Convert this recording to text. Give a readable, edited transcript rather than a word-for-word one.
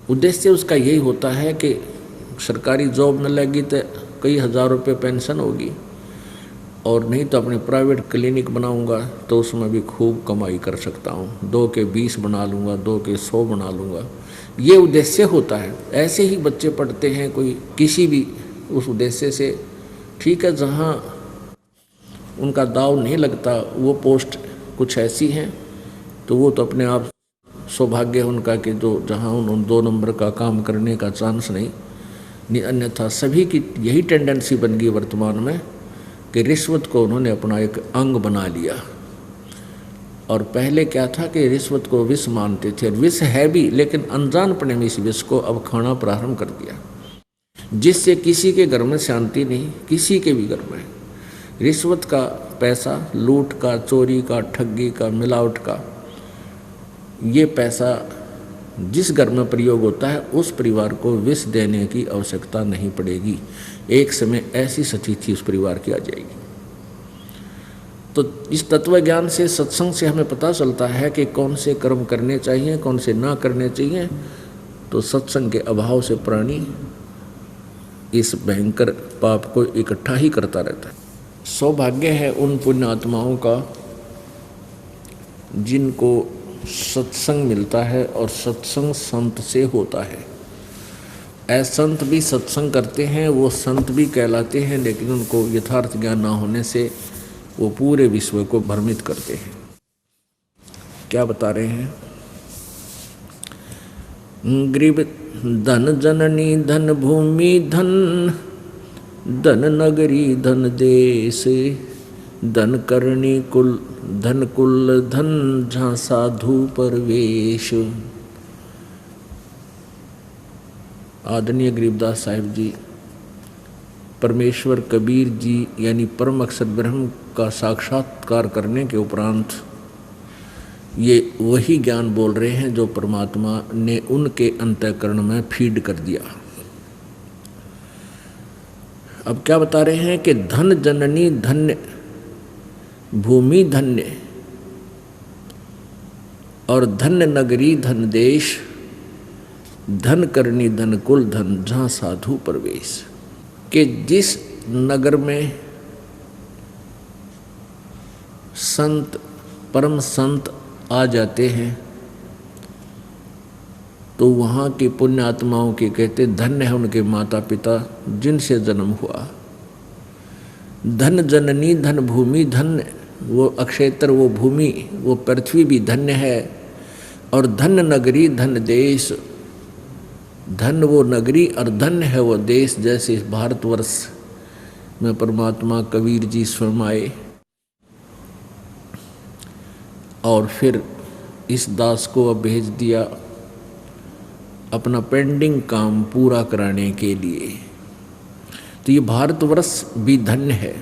उद्देश्य उसका यही होता है कि सरकारी जॉब न लगी तो कई हज़ार रुपये पेंशन होगी, और नहीं तो अपने प्राइवेट क्लिनिक बनाऊंगा तो उसमें भी खूब कमाई कर सकता हूँ, 2 के 20 बना लूँगा, 2 के 100 बना लूँगा। ये उद्देश्य होता है। ऐसे ही बच्चे पढ़ते हैं कोई किसी भी उस उद्देश्य से, ठीक है, जहाँ उनका दाव नहीं लगता, वो पोस्ट कुछ ऐसी हैं तो वो तो अपने आप सौभाग्य है उनका कि जो जहाँ उन 2 नंबर का काम करने का चांस नहीं, अन्यथा सभी की यही टेंडेंसी बन गई वर्तमान में कि रिश्वत को उन्होंने अपना एक अंग बना लिया। और पहले क्या था कि रिश्वत को विष मानते थे, और विष है भी, लेकिन अनजानपने में इस विष को अब खाना प्रारंभ कर दिया, जिससे किसी के घर में शांति नहीं, किसी के भी घर में। रिश्वत का पैसा, लूट का, चोरी का, ठगी का, मिलावट का, ये पैसा जिस घर में प्रयोग होता है उस परिवार को विष देने की आवश्यकता नहीं पड़ेगी। एक समय ऐसी स्थिति उस परिवार की आ जाएगी। तो इस तत्व ज्ञान से, सत्संग से हमें पता चलता है कि कौन से कर्म करने चाहिए, कौन से ना करने चाहिए। तो सत्संग के अभाव से प्राणी इस भयंकर पाप को इकट्ठा ही करता रहता है। सौभाग्य है उन पुण्य आत्माओं का जिनको सत्संग मिलता है, और सत्संग संत से होता है। असंत भी सत्संग करते हैं, वो संत भी कहलाते हैं, लेकिन उनको यथार्थ ज्ञान ना होने से वो पूरे विश्व को भ्रमित करते हैं। क्या बता रहे हैं? गरीब धन जननी धन भूमि धन, धन नगरी धन देश, धन करणी कुल धन कुल धन, जहाँ साधु परवेश। आदरणीय गरीबदास साहिब जी, परमेश्वर कबीर जी यानी परम अक्षर ब्रह्म का साक्षात्कार करने के उपरांत ये वही ज्ञान बोल रहे हैं जो परमात्मा ने उनके अंतःकरण में फीड कर दिया। अब क्या बता रहे हैं कि धन जननी धन्य भूमि धन्य, और धन्य नगरी धन देश, धन करनी धन कुल धन, जहाँ साधु प्रवेश। कि जिस नगर में संत, परम संत आ जाते हैं तो वहाँ की पुण्य आत्माओं के कहते धन्य है उनके माता पिता जिनसे जन्म हुआ। धन जननी धन भूमि धन्य, वो अक्षेत्र, वो भूमि, वो पृथ्वी भी धन्य है। और धन नगरी धन देश, धन वो नगरी और धन्य है वो देश। जैसे भारतवर्ष में परमात्मा कबीर जी स्वयं आए और फिर इस दास को अब भेज दिया अपना पेंडिंग काम पूरा कराने के लिए। तो ये भारतवर्ष भी धन्य है।